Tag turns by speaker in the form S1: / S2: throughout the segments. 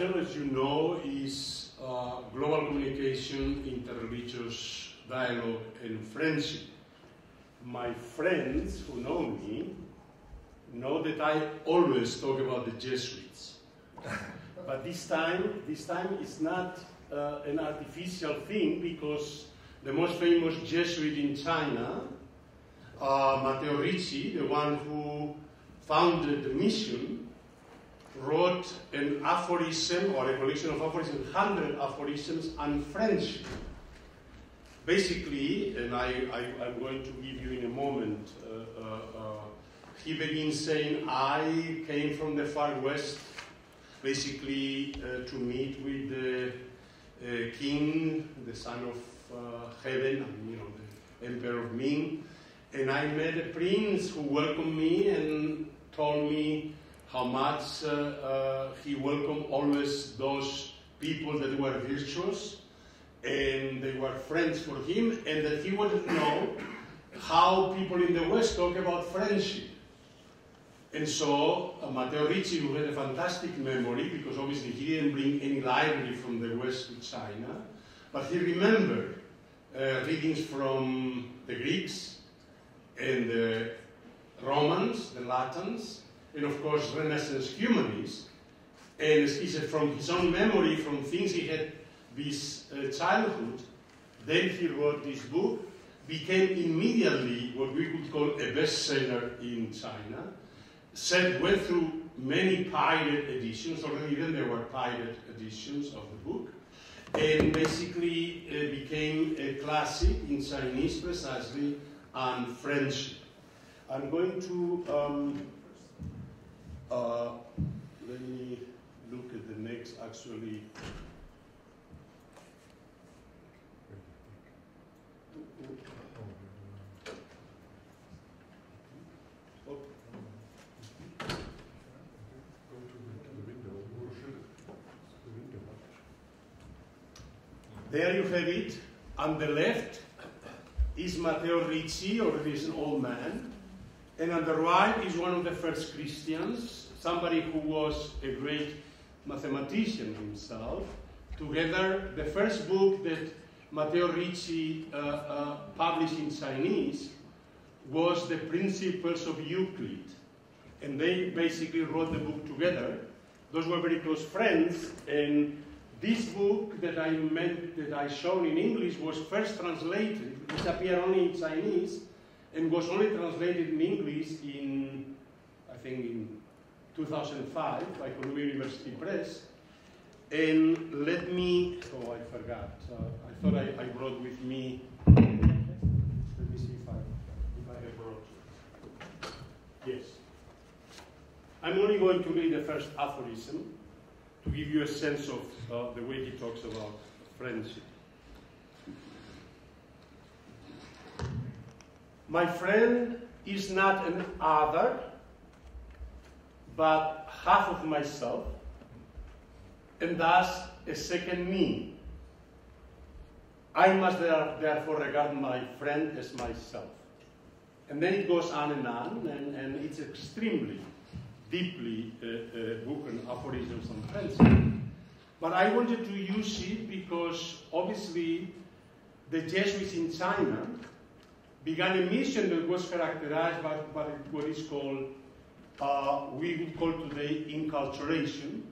S1: major, as you know, is global communication, interreligious dialogue, and friendship. My friends who know me know that I always talk about the Jesuits. But this time it's not an artificial thing, because the most famous Jesuit in China, Matteo Ricci, the one who founded the mission, wrote an aphorism, or a collection of aphorisms, 100 aphorisms on friendship. Basically, and I'm going to give you in a moment, he begins saying, I came from the far west, basically to meet with the king, the son of heaven, you know, the emperor of Ming, and I met a prince who welcomed me and told me how much he welcomed always those people that were virtuous, and they were friends for him, and that he wanted to know how people in the West talk about friendship. And so Matteo Ricci, who had a fantastic memory, because obviously he didn't bring any library from the West to China, but he remembered readings from the Greeks and the Romans, the Latins, and of course Renaissance humanists. And he said from his own memory, from things he had this childhood, then he wrote this book, became immediately what we could call a bestseller in China, went through many pirate editions, already then there were pirate editions of the book, and basically became a classic in Chinese precisely on friendship. I'm going to, let me look at the next, actually. There you have it. On the left is Matteo Ricci, already is an old man. And on the right is one of the first Christians, somebody who was a great mathematician himself. Together, the first book that Matteo Ricci published in Chinese was The Principles of Euclid. And they basically wrote the book together. Those were very close friends, and this book that I shown in English was first translated. It appeared only in Chinese and was only translated in English in, I think, in 2005 by Columbia University Press. And let me, oh, I forgot. I thought I brought with me. Let me see if I have brought. Yes. I'm only going to read the first aphorism to give you a sense of the way he talks about friendship. My friend is not an other, but half of myself, and thus a second me. I must therefore regard my friend as myself. And then it goes on, and it's extremely deeply book and aphorisms on friendship. But I wanted to use it because obviously the Jesuits in China began a mission that was characterized by what is called, we would call today inculturation.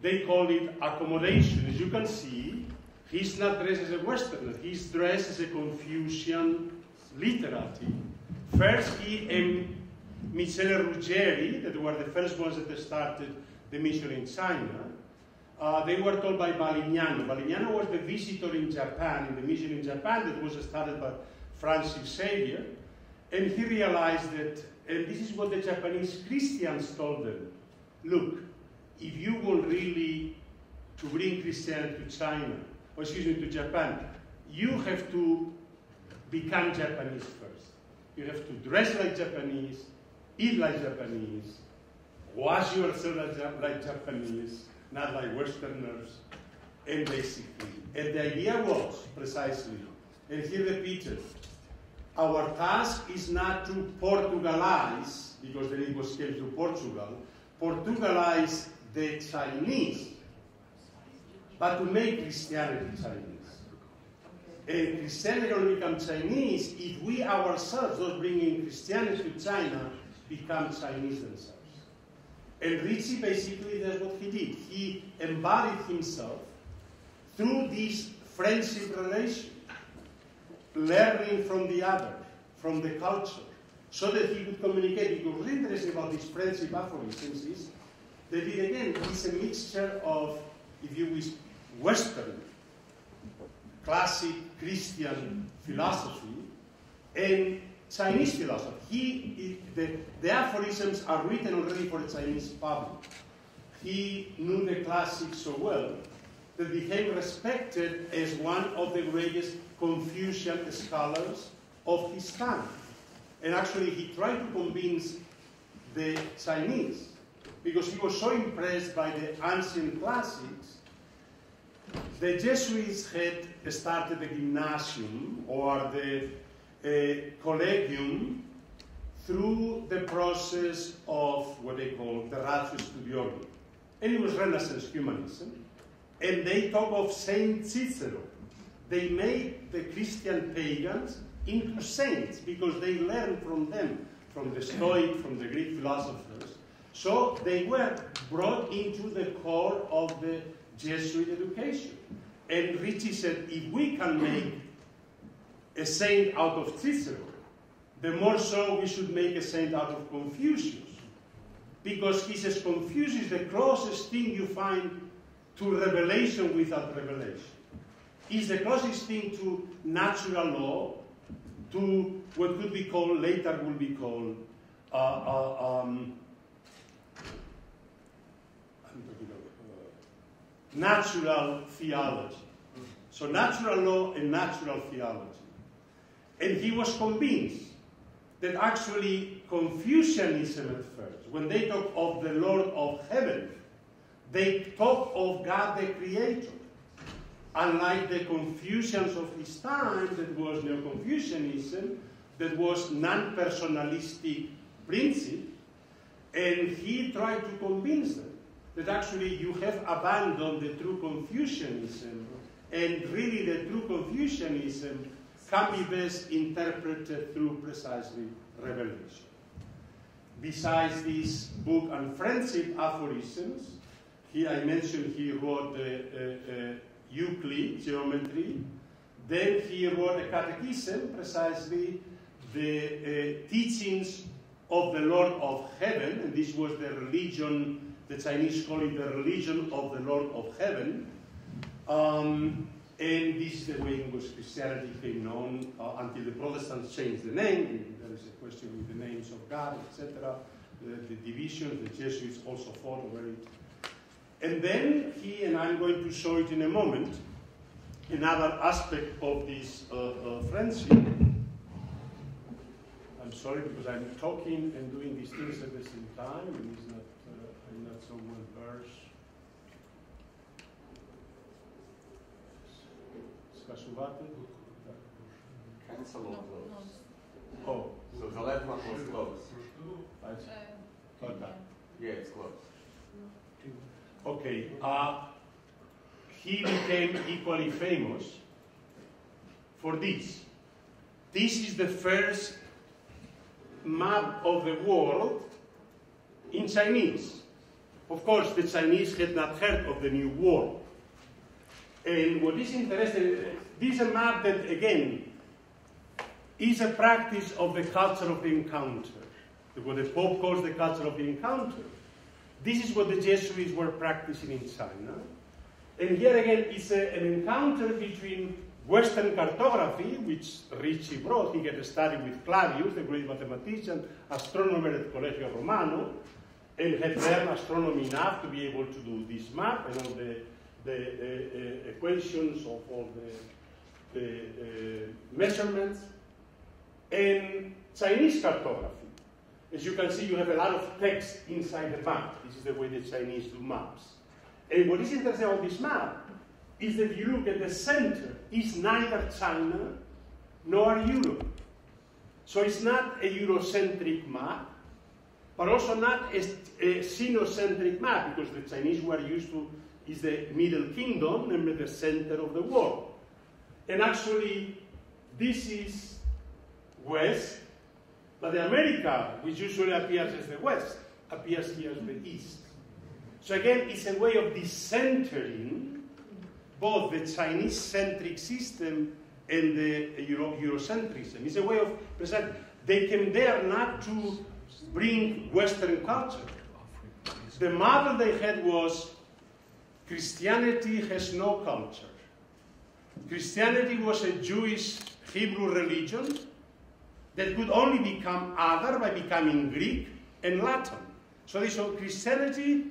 S1: They call it accommodation. As you can see, he's not dressed as a Westerner, he's dressed as a Confucian literati. First, he and Michele Ruggeri, that were the first ones that started the mission in China, they were told by Balignano. Balignano was the visitor in Japan, in the mission in Japan that was started by Francis Xavier, and he realized that, and this is what the Japanese Christians told them, look, if you want really to bring Christianity to China, or excuse me, to Japan, you have to become Japanese first. You have to dress like Japanese, eat like Japanese, wash yourself like Japanese, not like Westerners, and basically. And the idea was, precisely, and he repeated, our task is not to Portugalize, because then it was came to Portugal, Portugalize the Chinese, but to make Christianity Chinese. And Christianity can become Chinese if we ourselves, those bringing Christianity to China, become Chinese themselves. And Ritchie basically, that's what he did. He embodied himself through this friendship relation, learning from the other, from the culture, so that he could communicate. Because what's interesting about these friendship aphorisms is that it, again, is a mixture of, if you wish, Western, classic Christian philosophy and Chinese philosophy. The aphorisms are written already for the Chinese public. He knew the classics so well that became respected as one of the greatest Confucian scholars of his time. And actually, he tried to convince the Chinese, because he was so impressed by the ancient classics. The Jesuits had started the gymnasium, or the collegium, through the process of what they call the ratio studiorum. And it was Renaissance humanism. And they talk of Saint Cicero. They made the Christian pagans into saints because they learned from them, from the Stoic, from the Greek philosophers. So they were brought into the core of the Jesuit education. And Ritchie said, if we can make a saint out of Cicero, the more so we should make a saint out of Confucius. Because he says Confucius is the closest thing you find to revelation without revelation. It's the closest thing to natural law, to what could be called, later will be called, natural theology. So natural law and natural theology. And he was convinced that actually Confucianism at first, when they talk of the Lord of Heaven, they talk of God the Creator. Unlike the Confucians of his time, that was Neo-Confucianism, that was non-personalistic principle, and he tried to convince them that actually you have abandoned the true Confucianism, and really the true Confucianism can be best interpreted through precisely revelation. Besides this book on friendship aphorisms, I mentioned he wrote Euclid, geometry. Then he wrote a catechism, precisely the teachings of the Lord of Heaven, and this was the religion, the Chinese call it the religion of the Lord of Heaven. And this is the way in which Christianity came known until the Protestants changed the name. There is a question with the names of God, etc. The division, the Jesuits also fought over it. And then he, and I'm going to show it in a moment, another aspect of this friendship. I'm sorry because I'm talking and doing these things at the same time, and it's not, I'm not so well versed.
S2: Cancel or close?
S1: Oh.
S2: So the left one was close.
S1: Okay.
S2: Yeah, it's close.
S1: Okay. He became equally famous for this. This is the first map of the world in Chinese. Of course, the Chinese had not heard of the New World. And what is interesting, this is a map that, again, is a practice of the culture of the encounter. What the Pope calls the culture of the encounter. This is what the Jesuits were practicing in China. And here again, it's an encounter between Western cartography, which Ritchie brought. He had studied with Clavius, the great mathematician, astronomer at Collegio Romano, and had learned astronomy enough to be able to do this map and all the equations of all the measurements, and Chinese cartography. As you can see, you have a lot of text inside the map. This is the way the Chinese do maps. And what is interesting about this map is that you look at the center, it's neither China nor Europe. So it's not a Eurocentric map, but also not a Sinocentric map, because the Chinese were used to is the Middle Kingdom, namely the center of the world. And actually, this is West, but the America, which usually appears as the West, appears here as the East. So again, it's a way of decentering both the Chinese-centric system and the Eurocentrism. It's a way of presenting. They came there not to bring Western culture. The model they had was Christianity has no culture. Christianity was a Jewish Hebrew religion that could only become other by becoming Greek and Latin. So Christianity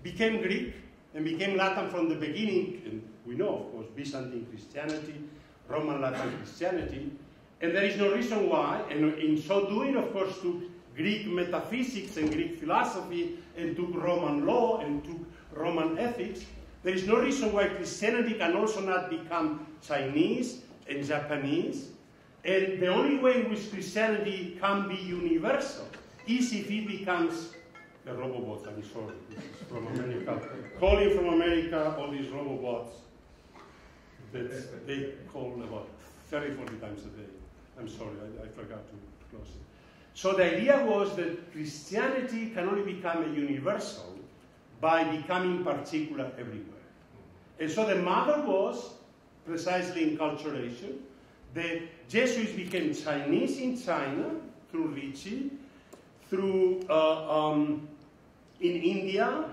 S1: became Greek and became Latin from the beginning, and we know, of course, Byzantine Christianity, Roman Latin Christianity, and there is no reason why, and in so doing, of course, took Greek metaphysics and Greek philosophy, and took Roman law, and took Roman ethics. There is no reason why Christianity can also not become Chinese and Japanese, and the only way in which Christianity can be universal is if it becomes the robobots. I'm sorry, this is from America. Calling from America, all these robobots that they call about 30, 40 times a day. I'm sorry, I forgot to close it. So the idea was that Christianity can only become a universal by becoming particular everywhere. And so the model was precisely enculturation. The Jesuits became Chinese in China through Ricci, through in India,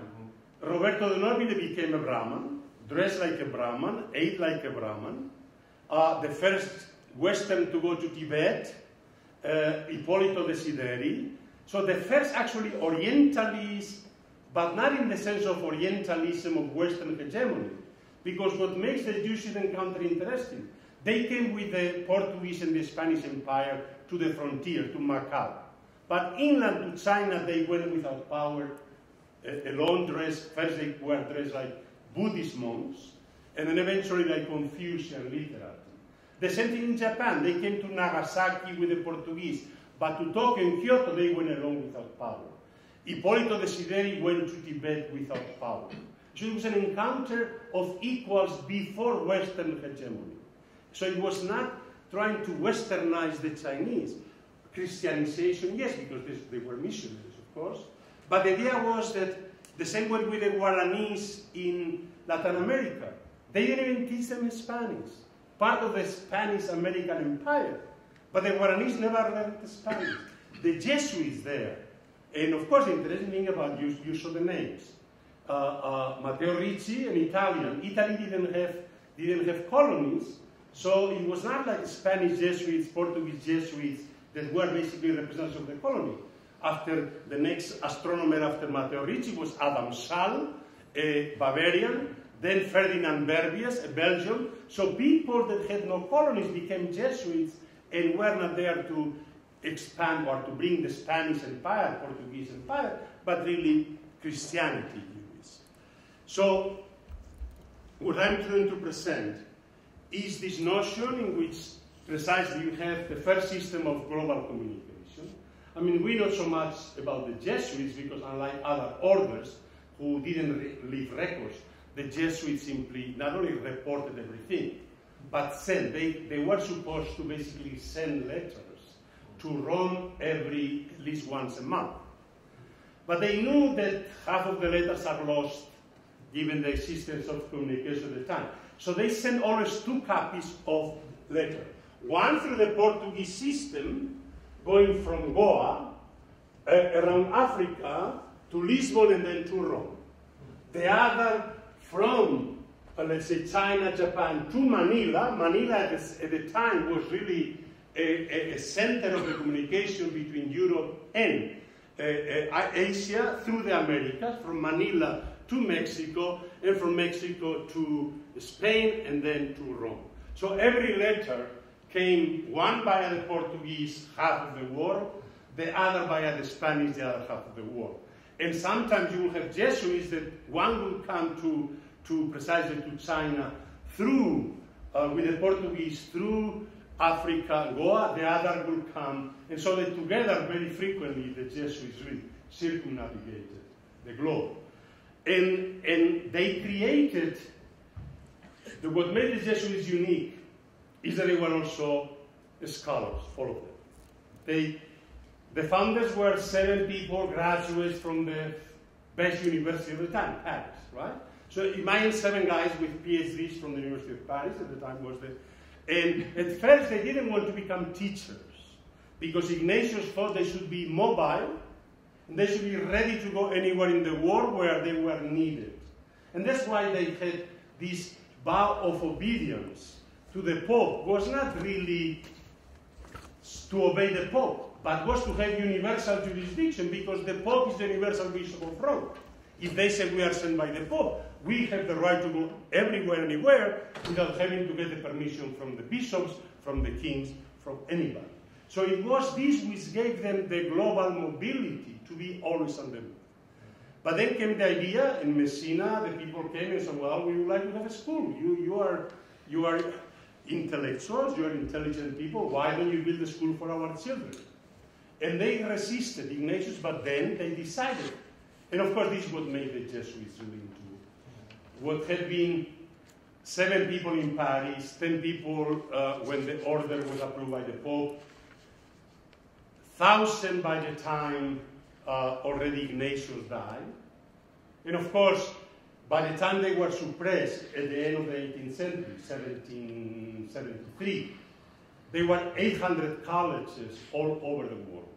S1: Roberto de Nobile became a Brahmin, dressed like a Brahmin, ate like a Brahmin. The first Western to go to Tibet, Ippolito Desideri. So the first actually Orientalists, but not in the sense of Orientalism of Western hegemony, because what makes the Jewish encounter interesting, they came with the Portuguese and the Spanish Empire to the frontier, to Macau. But inland to China, they went without power, alone dressed. First they were dressed like Buddhist monks, and then eventually like Confucian literati. The same thing in Japan. They came to Nagasaki with the Portuguese, but to Tokyo and Kyoto, they went alone without power. Ippolito Desideri went to Tibet without power. So it was an encounter of equals before Western hegemony. So it was not trying to westernize the Chinese. Christianization, yes, because they were missionaries, of course. But the idea was that the same way with the Guaranis in Latin America, they didn't even teach them Spanish. Part of the Spanish-American Empire. But the Guaranis never learned Spanish. The Jesuits there, and of course the interesting thing about you saw the names. Matteo Ricci, an Italian. Italy didn't have colonies, so it was not like Spanish Jesuits, Portuguese Jesuits that were basically representatives of the colony. After the next astronomer after Matteo Ricci was Adam Schall, a Bavarian, then Ferdinand Berbius, a Belgian. So people that had no colonies became Jesuits and were not there to expand or to bring the Spanish Empire, Portuguese Empire, but really Christianity. So what I'm trying to present is this notion in which precisely you have the first system of global communication. I mean, we know so much about the Jesuits because unlike other orders who didn't leave records, the Jesuits simply not only reported everything, but sent. They were supposed to basically send letters to Rome at least once a month. But they knew that half of the letters are lost given the existence of communication at the time. So they sent always 2 copies of letter. One through the Portuguese system, going from Goa, around Africa, to Lisbon and then to Rome. The other from, let's say, China, Japan, to Manila. Manila at the time was really a center of the communication between Europe and Asia through the Americas, from Manila to Mexico, and from Mexico to Spain, and then to Rome. So every letter came, one via the Portuguese, half of the world, the other via the Spanish, the other half of the world. And sometimes you will have Jesuits that one will come to precisely to China through, with the Portuguese, through Africa, Goa, the other will come, and so that together very frequently the Jesuits really circumnavigated the globe. And they created, what made the Jesuits unique is that they were also scholars, all of them. The founders were 7 people, graduates from the best university of the time, Paris, right? So imagine 7 guys with PhDs from the University of Paris at the time and at first they didn't want to become teachers because Ignatius thought they should be mobile and they should be ready to go anywhere in the world where they were needed. And that's why they had this vow of obedience to the Pope. Was not really to obey the Pope, but was to have universal jurisdiction because the Pope is the universal Bishop of Rome. If they said we are sent by the Pope, we have the right to go everywhere, anywhere, without having to get the permission from the bishops, from the kings, from anybody. So it was this which gave them the global mobility to be always on the move. But then came the idea in Messina, the people came and said, well, we would like to have a school. You are intellectuals, you are intelligent people, why don't you build a school for our children? And they resisted Ignatius, but then they decided. And of course, this is what made the Jesuits really into what had been 7 people in Paris, 10 people when the order was approved by the Pope, 1,000 by the time already Ignatius died. And of course, by the time they were suppressed at the end of the 18th century, 1773, there were 800 colleges all over the world.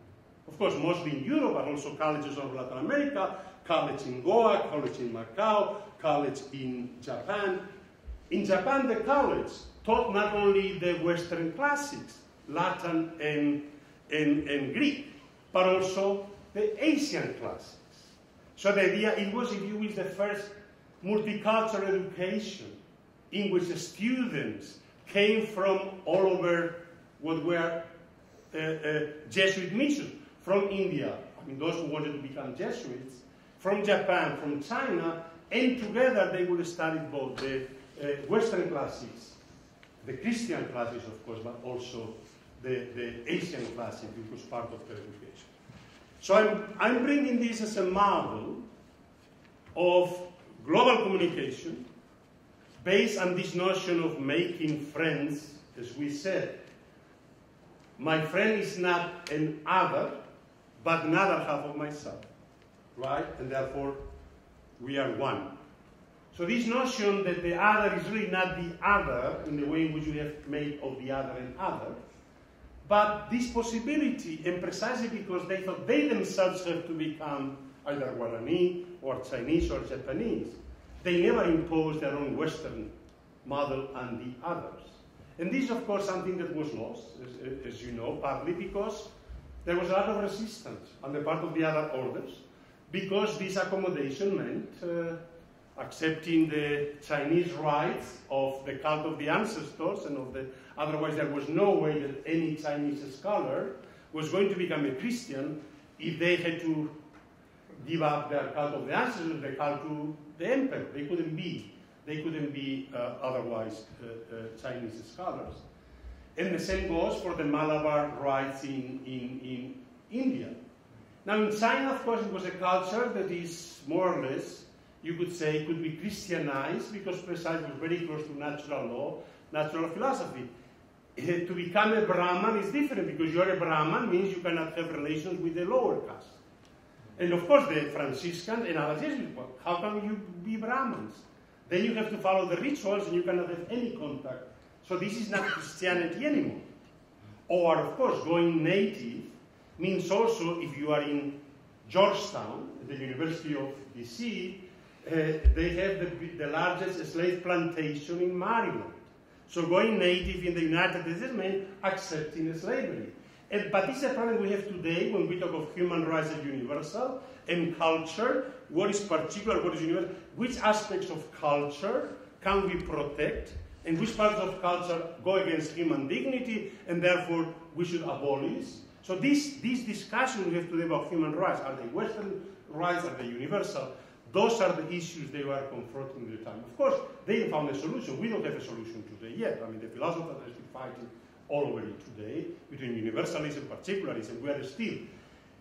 S1: Of course, mostly in Europe, but also colleges of Latin America, college in Goa, college in Macau, college in Japan. In Japan, the college taught not only the Western classics, Latin and Greek, but also the Asian classics. So the idea, it was, if you wish, the first multicultural education in which the students came from all over what were Jesuit missions, from India, I mean those who wanted to become Jesuits, from Japan, from China, and together they would study both the Western classics, the Christian classics, of course, but also the Asian classics, which was part of their education. So I'm bringing this as a model of global communication based on this notion of making friends, as we said. My friend is not an other, but another half of myself, right? And therefore, we are one. So this notion that the other is really not the other in the way in which we have made of the other and other, but this possibility, and precisely because they thought they themselves have to become either Guarani or Chinese or Japanese, they never imposed their own Western model on the others. And this is, of course, something that was lost, as you know, partly because there was a lot of resistance on the part of the other orders, because this accommodation meant accepting the Chinese rites of the cult of the ancestors and of the, otherwise there was no way that any Chinese scholar was going to become a Christian if they had to give up their cult of the ancestors, the cult to the emperor. They couldn't be otherwise Chinese scholars. And the same goes for the Malabar rites in India. Now in China, of course, it was a culture that is more or less, you could say, could be Christianized because precisely it was very close to natural law, natural philosophy. To become a Brahman is different because you're a Brahman means you cannot have relations with the lower caste. And of course the Franciscans and other Jesuits, well, how can you be Brahmins? Then you have to follow the rituals and you cannot have any contact. So this is not Christianity anymore. Or of course going native means also if you are in Georgetown, the University of DC, they have the largest slave plantation in Maryland. So going native in the United States means accepting slavery. But this is a problem we have today when we talk of human rights as universal and culture, what is particular, what is universal, which aspects of culture can we protect, and which parts of culture go against human dignity, and therefore we should abolish. So this discussion we have today about human rights, are they Western rights, are they universal? Those are the issues they were confronting at the time. Of course, they found a solution. We don't have a solution today yet. I mean, the philosophers are still fighting all over it today between universalism and particularism. We are still.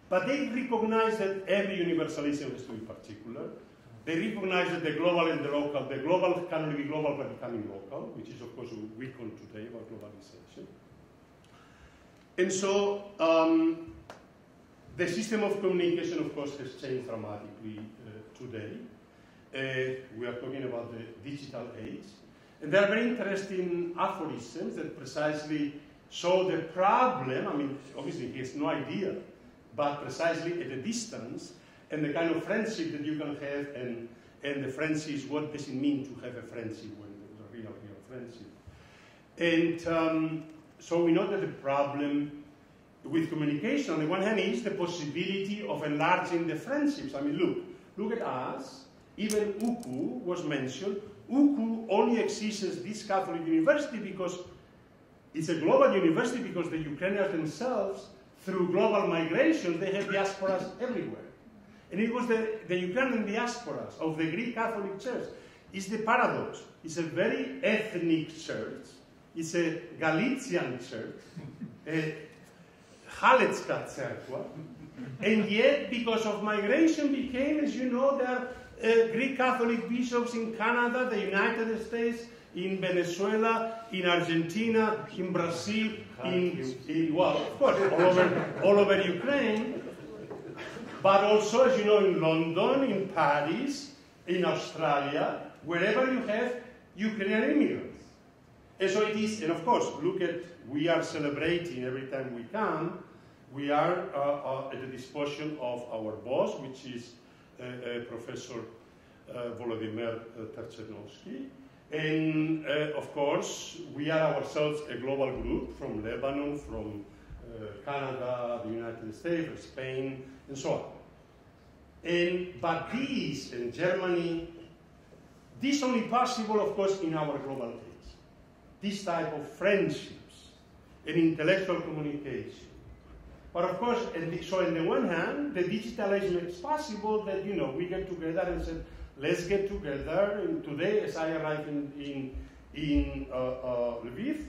S1: But they recognize that every universalism has to be particular. They recognize that the global and the local, the global can only be global by becoming local, which is, of course, a weekend today about globalization. And so the system of communication, of course, has changed dramatically today. We are talking about the digital age. And there are very interesting aphorisms that precisely show the problem. I mean, obviously, he has no idea, but precisely at a distance, and the kind of friendship that you can have, and the friendships, what does it mean to have a friendship when there's a real friendship. And so we know that the problem with communication, on the one hand, is the possibility of enlarging the friendships. I mean, look at us. Even UKU was mentioned. UKU only exists as this Catholic university because it's a global university, because the Ukrainians themselves, through global migration, they have diasporas everywhere. And it was the Ukrainian diasporas of the Greek Catholic Church. It's the paradox. It's a very ethnic church. It's a Galician church, a Halecka Cerkwa. And yet, because of migration, became, as you know, there are Greek Catholic bishops in Canada, the United States, in Venezuela, in Argentina, in Brazil, well, of course, all over Ukraine. But also, as you know, in London, in Paris, in Australia, wherever you have Ukrainian immigrants. And so it is, and of course, we are celebrating every time we come, we are at the disposition of our boss, which is Professor Volodymyr Terchenovsky. And of course, we are ourselves a global group from Lebanon, from Canada, the United States, Spain, and so on. But this, in Germany, this only possible, of course, in our global age. This type of friendships and intellectual communication. But of course, so on the one hand, the digital age makes possible that, you know, we get together and say, let's get together. And today, as I arrived in Lviv,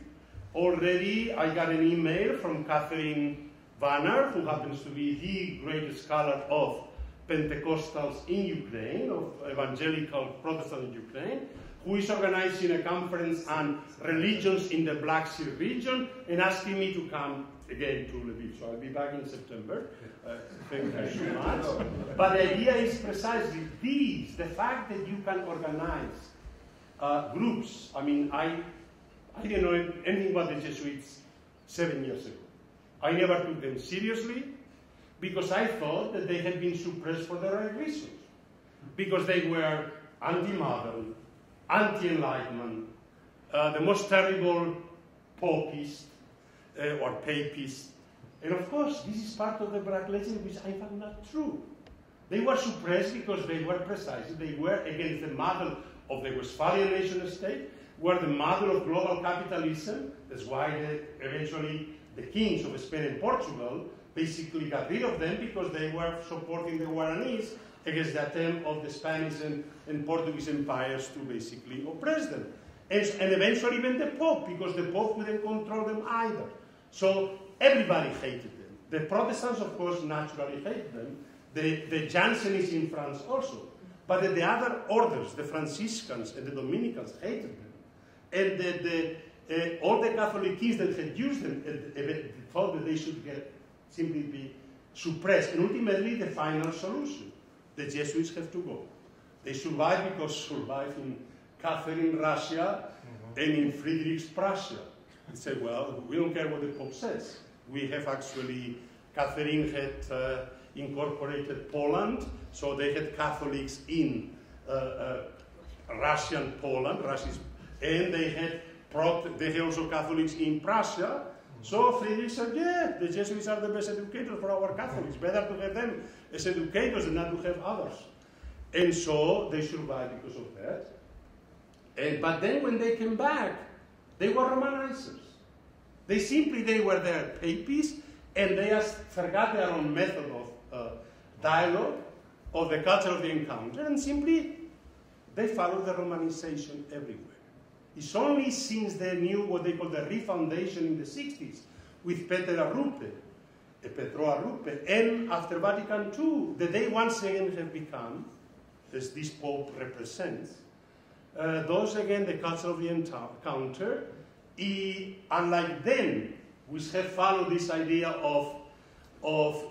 S1: already I got an email from Catherine Vanner, who happens to be the greatest scholar of Pentecostals in Ukraine, of evangelical Protestants in Ukraine, who is organizing a conference on religions in the Black Sea region and asking me to come again to Lviv. So I'll be back in September. Thank you so much. But the idea is precisely this, the fact that you can organize groups. I mean, I didn't know anything about the Jesuits 7 years ago. I never took them seriously because I thought that they had been suppressed for the right reasons. Because they were anti-modern, anti-enlightenment, the most terrible popist or papist. And of course, this is part of the black legend, which I found not true. They were suppressed because they were they were against the model of the Westphalian nation state, were the model of global capitalism. That's why eventually the kings of Spain and Portugal basically got rid of them, because they were supporting the Guaranis against the attempt of the Spanish and Portuguese empires to basically oppress them. And eventually even the Pope, because the Pope couldn't control them either. So everybody hated them. The Protestants, of course, naturally hated them. The Jansenists in France also. But the other orders, the Franciscans and the Dominicans, hated them. And all the Catholic kings that had used them thought that they should simply be suppressed. And ultimately, the final solution, the Jesuits have to go. They survive because survive in Catherine, Russia, and in Friedrich's Prussia. They say, well, we don't care what the Pope says. We have actually, Catherine had incorporated Poland, so they had Catholics in Russian Poland, and they had also Catholics in Prussia. So Friedrich said, yeah, the Jesuits are the best educators for our Catholics. Better to have them as educators than not to have others. And so they survived because of that. But then when they came back, they were Romanizers. They were their papists, and they forgot their own method of dialogue, of the culture of the encounter, and simply they followed the Romanization everywhere. It's only since they knew what they call the refoundation in the 60s with Petro Arrupe, and after Vatican II, that they once again have become as this Pope represents, those again the culture of the encounter, unlike them, which have followed this idea of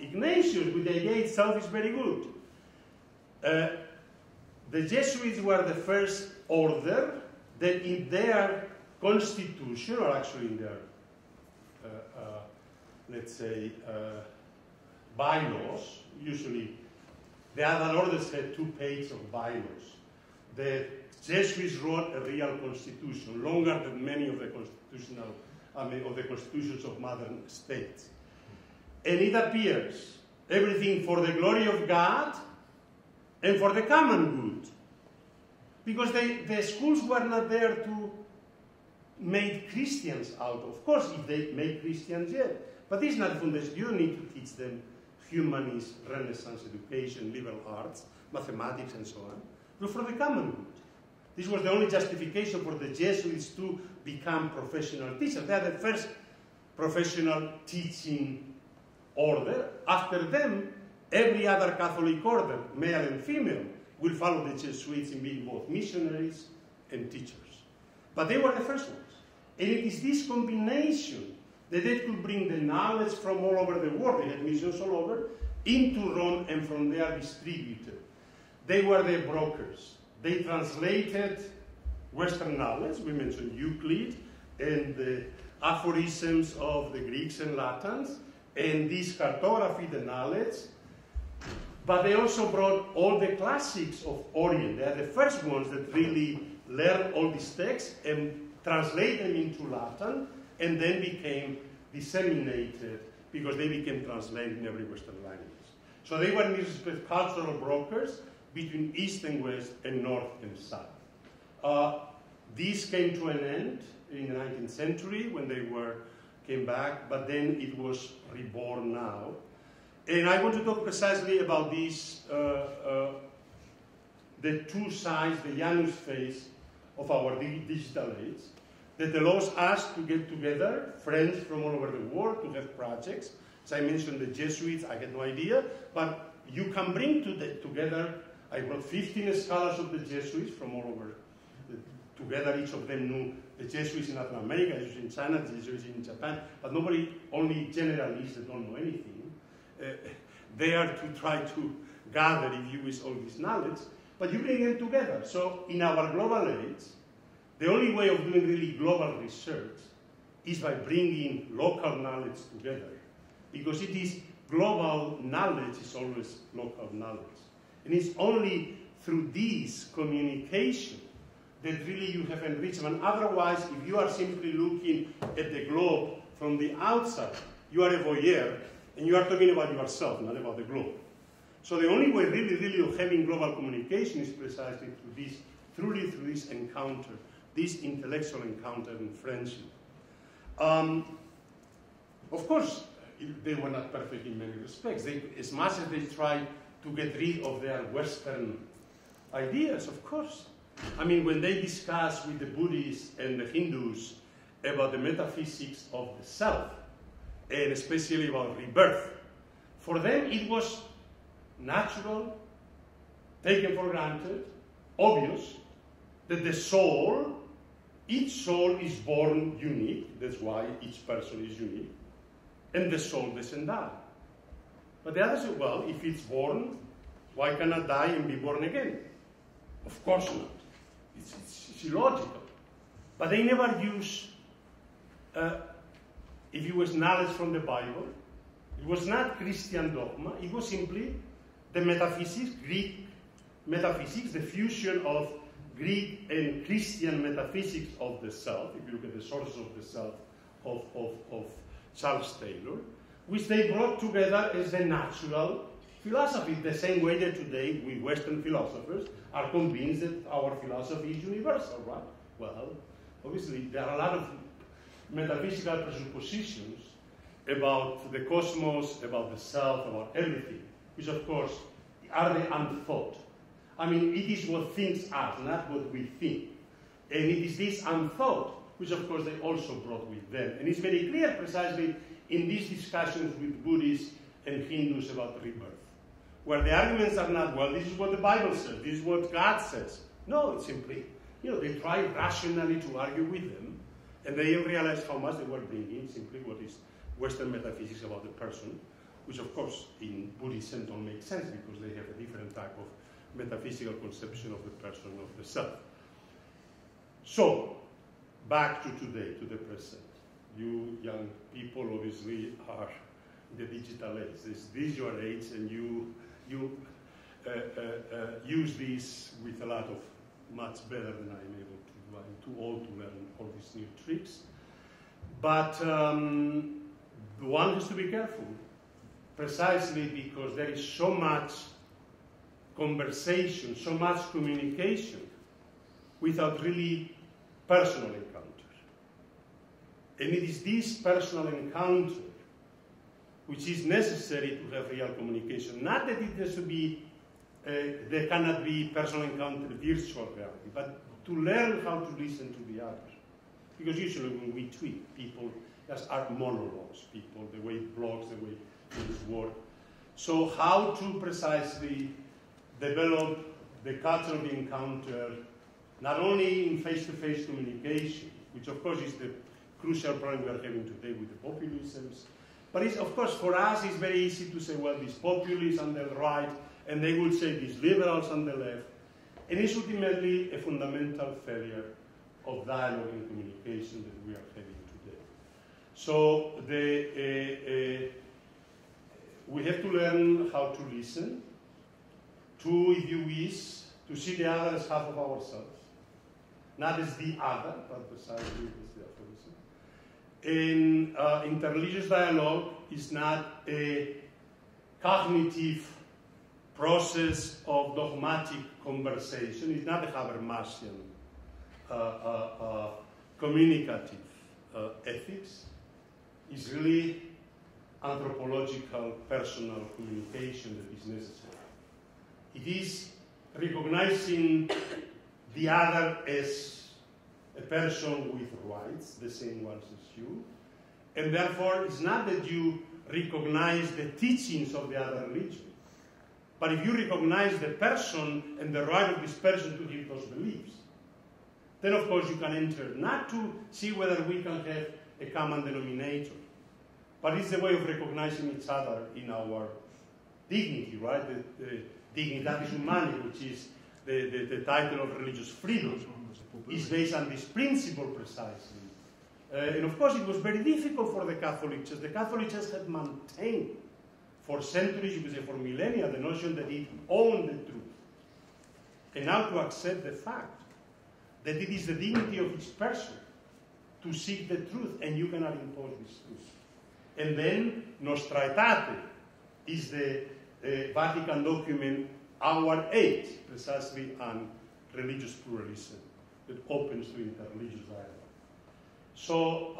S1: Ignatius, with the idea itself is very good. The Jesuits were the first order that in their constitution, or actually in their, let's say, bylaws, usually the other orders had 2 pages of bylaws. The Jesuits wrote a real constitution, longer than many of the constitutions of modern states. And it appears everything for the glory of God and for the common good. Because the schools were not there to make Christians out. Of course, if they make Christians, yes. But this is not the foundation. You don't need to teach them humanist, Renaissance education, liberal arts, mathematics, and so on. But for the common good. This was the only justification for the Jesuits to become professional teachers. They are the first professional teaching order. After them, every other Catholic order, male and female, will follow the Jesuits in being both missionaries and teachers. But they were the first ones. And it is this combination that they could bring the knowledge from all over the world, they had missions all over, into Rome, and from there distributed. They were the brokers. They translated Western knowledge. We mentioned Euclid and the aphorisms of the Greeks and Latins, and this cartography, the knowledge. But they also brought all the classics of Orient. They are the first ones that really learned all these texts and translate them into Latin, and then became disseminated because they became translated in every Western language. So they were in this respect cultural brokers between East and West and North and South. This came to an end in the 19th century when they came back, but then it was reborn now. And I want to talk precisely about this, the 2 sides, the Janus phase of our digital age, that allows us to get together, friends from all over the world, to have projects. As I mentioned, the Jesuits, I had no idea, but you can bring together, I brought 15 scholars of the Jesuits from all over. Together, each of them knew the Jesuits in Latin America, the Jesuits in China, the Jesuits in Japan, but nobody, only generalists that don't know anything, they are to try to gather, if you wish, all this knowledge, but you bring them together. So in our global age, the only way of doing really global research is by bringing local knowledge together, because it is global knowledge is always local knowledge. And it's only through this communication that really you have enrichment. Otherwise, if you are simply looking at the globe from the outside, you are a voyeur, and you are talking about yourself, not about the globe. So the only way really of having global communication is precisely through this encounter, this intellectual encounter and friendship. Of course, they were not perfect in many respects. As much as they tried to get rid of their Western ideas, of course. I mean, when they discuss with the Buddhists and the Hindus about the metaphysics of the self, and especially about rebirth, for them it was natural, taken for granted, obvious, that the soul, each soul is born unique, that's why each person is unique, and the soul doesn't die. But the others say, well, if it's born, why cannot die and be born again? Of course not. It's illogical. But they never use, if it was knowledge from the Bible, it was not Christian dogma, it was simply the metaphysics, Greek metaphysics, the fusion of Greek and Christian metaphysics of the self, if you look at the sources of the self of Charles Taylor, which they brought together as a natural philosophy, the same way that today we Western philosophers are convinced that our philosophy is universal, right? Well, obviously there are a lot of metaphysical presuppositions about the cosmos, about the self, about everything, which of course are the unthought. I mean, it is what things are, not what we think. And it is this unthought, which of course they also brought with them. And it's very clear precisely in these discussions with Buddhists and Hindus about rebirth. where the arguments are not, well, this is what the Bible says, this is what God says. No, it's simply, they try rationally to argue with them, and they realize how much they were bringing simply what is Western metaphysics about the person, which of course in Buddhism don't make sense because they have a different type of metaphysical conception of the person, of the self. So, back to today, to the present. You young people obviously are the digital age. This is your age, and you use this with a lot of much better than I'm able to do. I'm too old to learn all these new tricks. But one has to be careful, precisely because there is so much conversation, so much communication without really personal encounter. And it is this personal encounter which is necessary to have real communication. Not that it has to be, there cannot be personal encounter, virtual reality, but to learn how to listen to the other. Because usually when we tweet, people just are monologues, people, the way blogs, the way things work. So how to precisely develop the culture of the encounter, not only in face-to-face communication, which of course is the crucial problem we are having today with the populisms, but it's, of course, for us it's very easy to say, well, these populists on the right, and they would say these liberals on the left, and it's ultimately a fundamental failure of dialogue and communication that we are having today. So we have to learn how to listen, to, if you wish, to see the other as half of ourselves, not as the other, but precisely as the opposite. And interreligious dialogue is not a cognitive process of dogmatic conversation. It's not a Habermasian communicative ethics. It's really anthropological, personal communication that is necessary. It is recognizing the other as a person with rights, the same ones as you, and therefore it's not that you recognize the teachings of the other religion, but if you recognize the person and the right of this person to give those beliefs, then of course you can enter, not to see whether we can have a common denominator, but it's a way of recognizing each other in our dignity, right? The Dignitatis Humanae, which is the title of religious freedom, is based on this principle precisely. And of course it was very difficult for the Catholic Church. The Catholic Church had maintained for centuries, you could say for millennia, the notion that it owned the truth. And now to accept the fact that it is the dignity of each person to seek the truth, and you cannot impose this truth. And then Nostra Aetate is the Vatican document, our age, precisely on religious pluralism that opens to interreligious dialogue. So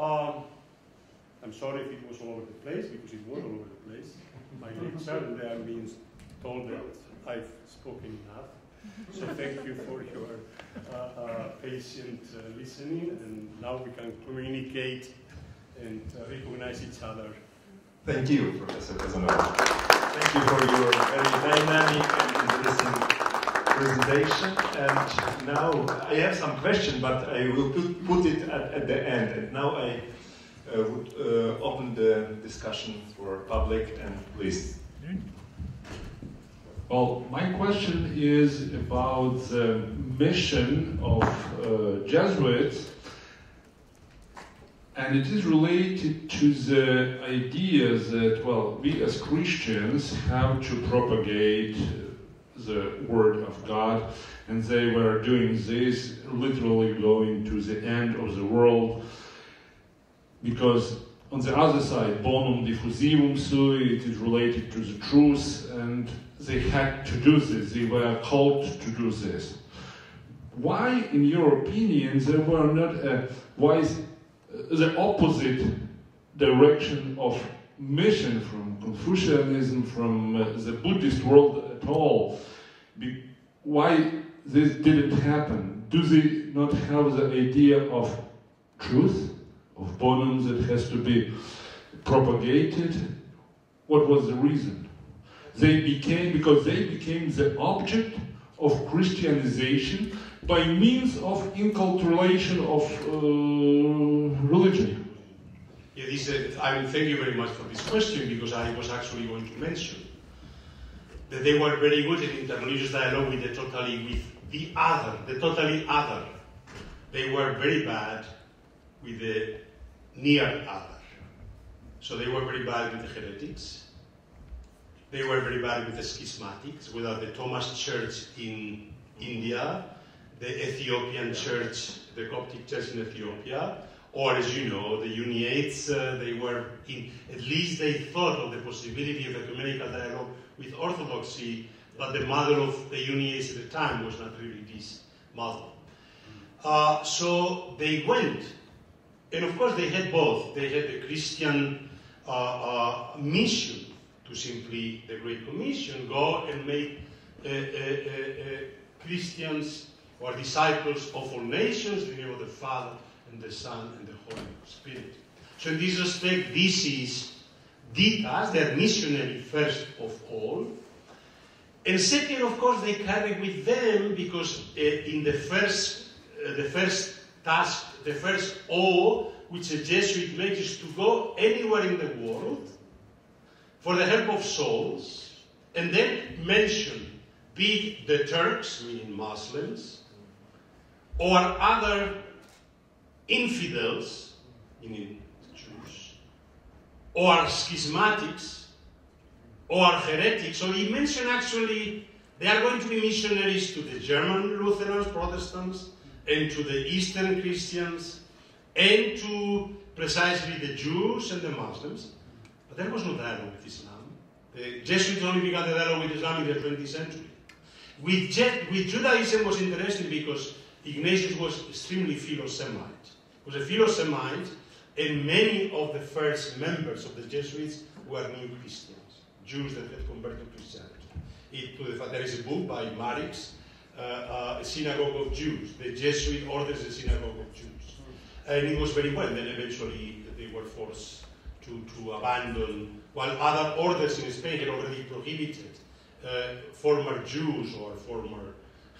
S1: I'm sorry if it was all over the place, because it was all over the place. My lecture, and there means told that I've spoken enough. So thank you for your patient listening, and now we can communicate and recognize each other.
S3: Thank you, Professor Kanaznovi. Thank you for your very dynamic and interesting presentation. And now I have some questions, but I will put it at the end. And now I would open the discussion for public, and please.
S4: Well, my question is about the mission of Jesuits, and it is related to the idea that, well, we as Christians have to propagate the Word of God, and they were doing this, literally going to the end of the world, because on the other side, bonum diffusivum sui, it is related to the truth, and they had to do this, they were called to do this. Why, in your opinion, they were not why is the opposite direction of mission from Confucianism, from the Buddhist world at all? Why this didn't happen? Do they not have the idea of truth, of bonum that has to be propagated? What was the reason? because they became the object of Christianization by means of inculturation of religion.
S1: Yeah, thank you very much for this question, because I was actually going to mention that they were very good in interreligious dialogue with the totally other. They were very bad with the near other. So they were very bad with the heretics. They were very bad with the schismatics, whether the Thomas Church in India, the Ethiopian Church, the Coptic Church in Ethiopia, or as you know, the Uniates. They were at least they thought of the possibility of ecumenical dialogue with Orthodoxy, but the model of the Uniates at the time was not really this model. So they went, and of course they had both. They had the Christian mission to simply, the Great Commission, go and make Christians or disciples of all nations in the name of the Father and the Son and the Holy Spirit. So in this respect, this is the task. They are missionary first of all. And second, of course, they carry with them, because in the first task, the first O which a Jesuit makes is to go anywhere in the world for the help of souls, and then mention, be it the Turks, meaning Muslims, or other infidels, meaning Jews, or schismatics, or heretics. So he mentioned actually they are going to be missionaries to the German Lutherans, Protestants, and to the Eastern Christians, and to precisely the Jews and the Muslims. But there was no dialogue with Islam. The Jesuits only began the dialogue with Islam in the 20th century. With Judaism was interesting because Ignatius was extremely Philo-Semite. He was a Philo-Semite, and many of the first members of the Jesuits were new Christians, Jews that had converted to Christianity. There is a book by Marix, a synagogue of Jews. The Jesuit orders a synagogue of Jews. And it was very well. Then eventually they were forced to abandon, while other orders in Spain had already prohibited former Jews or former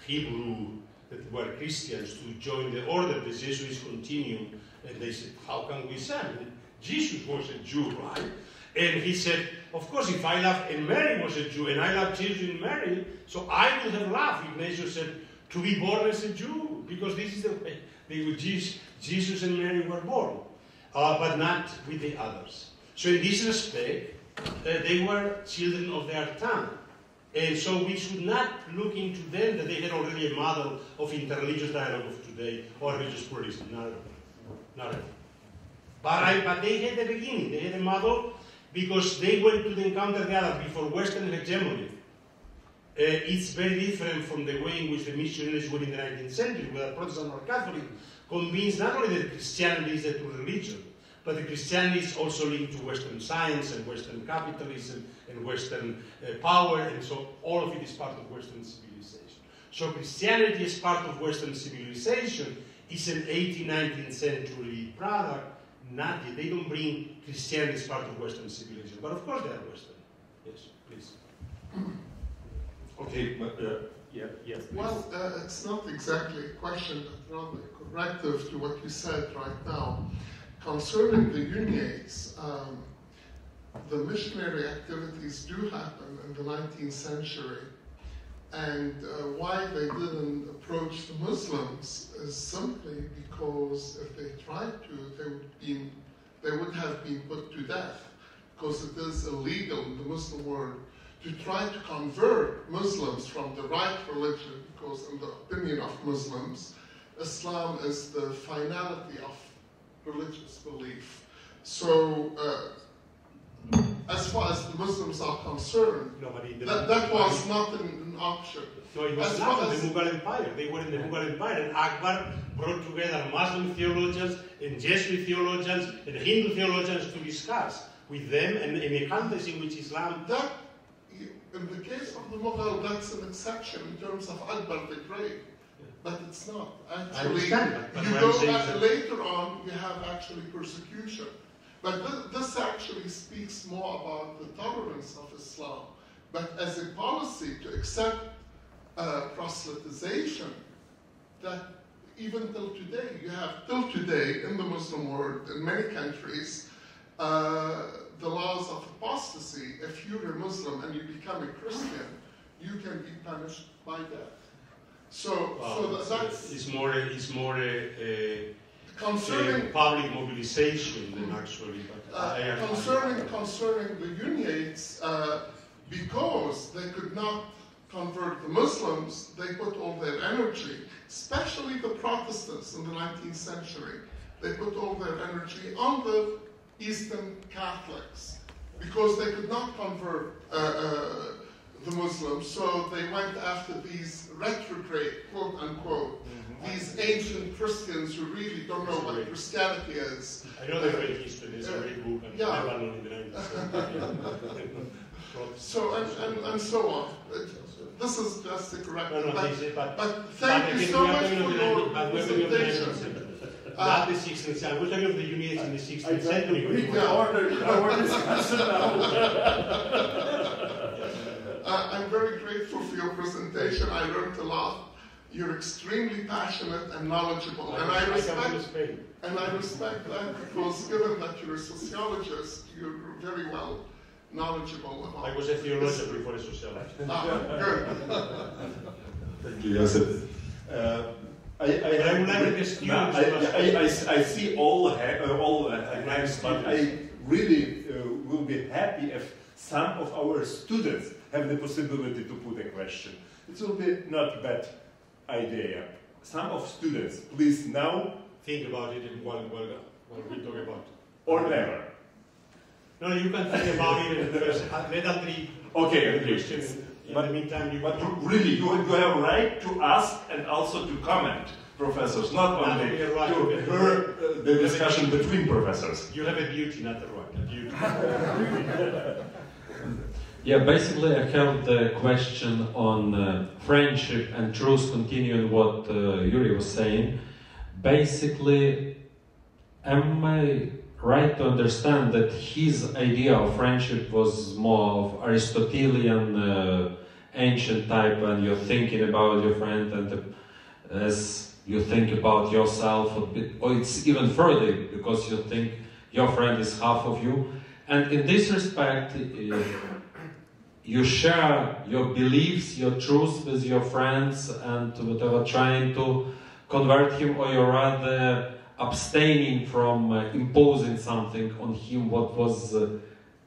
S1: Hebrew that were Christians to join the order. The Jesuits continued, and they said, how can we serve? Jesus was a Jew, right? And he said, of course, if I love, and Mary was a Jew, and I love Jesus and Mary, so I would have loved, Ignatius said, to be born as a Jew, because this is the way Jesus and Mary were born, but not with the others. So in this respect, they were children of their time. And so we should not look into them that they had already a model of interreligious dialogue of today or religious pluralism. Not at all. But they had the beginning. They had a model because they went to encounter the other before Western hegemony. It's very different from the way in which the missionaries were in the 19th century, whether Protestant or Catholic, convinced not only that Christianity is the true religion, but the Christianity is also linked to Western science and Western capitalism and Western power, and so all of it is part of Western civilization. So Christianity as part of Western civilization is an 18th, 19th century product. Not yet. They don't bring Christianity as part of Western civilization, but of course they are Western. Yes, please.
S3: Okay, but yes. Please.
S5: Well, it's not exactly a question, but rather a corrective to what you said right now. Concerning the Uniates, the missionary activities do happen in the 19th century, and why they didn't approach the Muslims is simply because if they tried to, they would have been put to death, because it is illegal in the Muslim world to try to convert Muslims from the right religion, because in the opinion of Muslims, Islam is the finality of religious belief. So, as far as the Muslims are concerned, that was not an option.
S1: No, it was not in the Mughal Empire. They were in the Mughal Empire, and Akbar brought together Muslim theologians and Jesuit theologians and Hindu theologians to discuss with them and in a context in which Islam...
S5: That, in the case of the Mughal, that's an exception in terms of Akbar the Great. But it's not. Actually, later on, you have actually persecution. But this actually speaks more about the tolerance of Islam But as a policy to accept proselytization, that even till today, you have till today in the Muslim world, in many countries, the laws of apostasy. If you're a Muslim and you become a Christian, you can be punished by death. So that's
S1: it's more
S5: concerning
S1: public mobilization than actually.
S5: Concerning the Uniates, because they could not convert the Muslims, they put all their energy, especially the Protestants in the 19th century, they put all their energy on the Eastern Catholics, because they could not convert the Muslims, so they went after these retrograde, quote unquote, these ancient Christians who really don't know what Christianity is.
S1: I know the great history, there's a great book, and Lebanon in the 19th
S5: So, and so on. This is just a correct. But thank you
S1: again,
S5: so much for your presentation.
S1: Not the 16th century. We're talking of the Uniates in the 16th century.
S2: We can order discussion now.
S5: I'm very grateful for your presentation. I learned a lot. You're extremely passionate and knowledgeable, and I respect that, because given that you're a sociologist, you're very well knowledgeable about.
S1: I was a theologian before a sociologist.
S5: Good.
S3: Thank you, Joseph. I see all hands, but I really will be happy if some of our students have the possibility to put a question. It will be not a bad idea. Some of students, please now
S1: think about it while we talk about it.
S3: Or never.
S1: No, you can think about it first. Let us read
S3: the
S1: questions. In the meantime, you
S3: really, you have a right to ask and also to comment, professors, not only to hear the discussion between professors.
S1: You have a duty, not a right. A duty.
S6: Yeah, basically I have the question on friendship and truth, continuing what Yuri was saying. Basically, am I right to understand that his idea of friendship was more of Aristotelian, ancient type, and you're thinking about your friend and as you think about yourself, or it's even further, because you think your friend is half of you. And in this respect, you share your beliefs, your truths with your friends and whatever, trying to convert him, or you're rather abstaining from imposing something on him. What was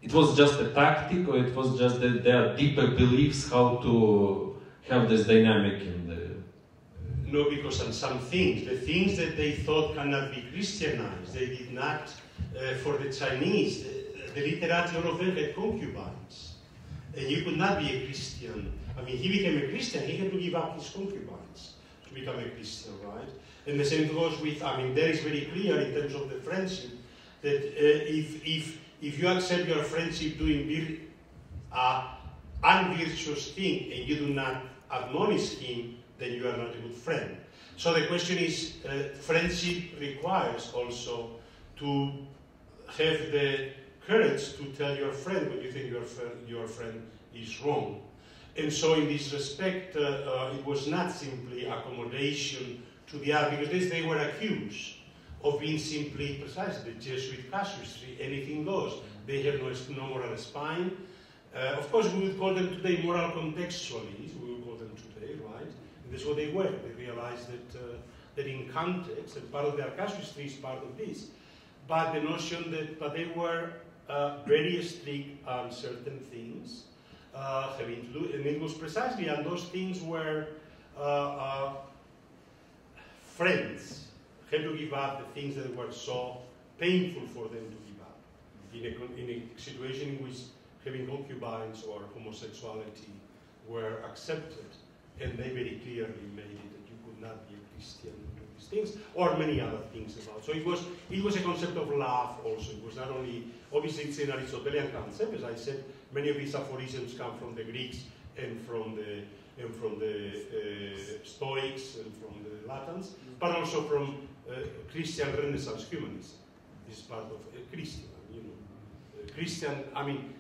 S6: it was just a tactic, or it was just their deeper beliefs how to have this dynamic in the...
S1: No, because on some things, the things that they thought cannot be Christianized, they did not. For the Chinese, the literature of them had concubines. And you could not be a Christian. I mean, he became a Christian, he had to give up his concubines to become a Christian, right? And the same goes with, I mean, there is very clear in terms of the friendship that if you accept your friendship doing unvirtuous thing and you do not admonish him, then you are not a good friend. So the question is, friendship requires also to have the courage to tell your friend when you think your friend is wrong. And so in this respect, it was not simply accommodation to the other, because they were accused of being simply, precisely, the Jesuit casuistry, anything goes. They have no moral spine. Of course, we would call them today moral contextualists, we would call them today, right? And that's what they were. They realized that in context, and part of their casuistry is part of this. But the notion that they were very strict on certain things having to do, and it was precisely on those things where friends had to give up the things that were so painful for them to give up. In a situation in which having concubines or homosexuality were accepted, and they very clearly made it that you could not be a Christian and do these things, or many other things about. So it was a concept of love also. It was not only, obviously it's an Aristotelian concept, as I said, many of these aphorisms come from the Greeks and from the Stoics and from the Latins, but also from Christian Renaissance humanism. This is part of Christian, Christian, I mean,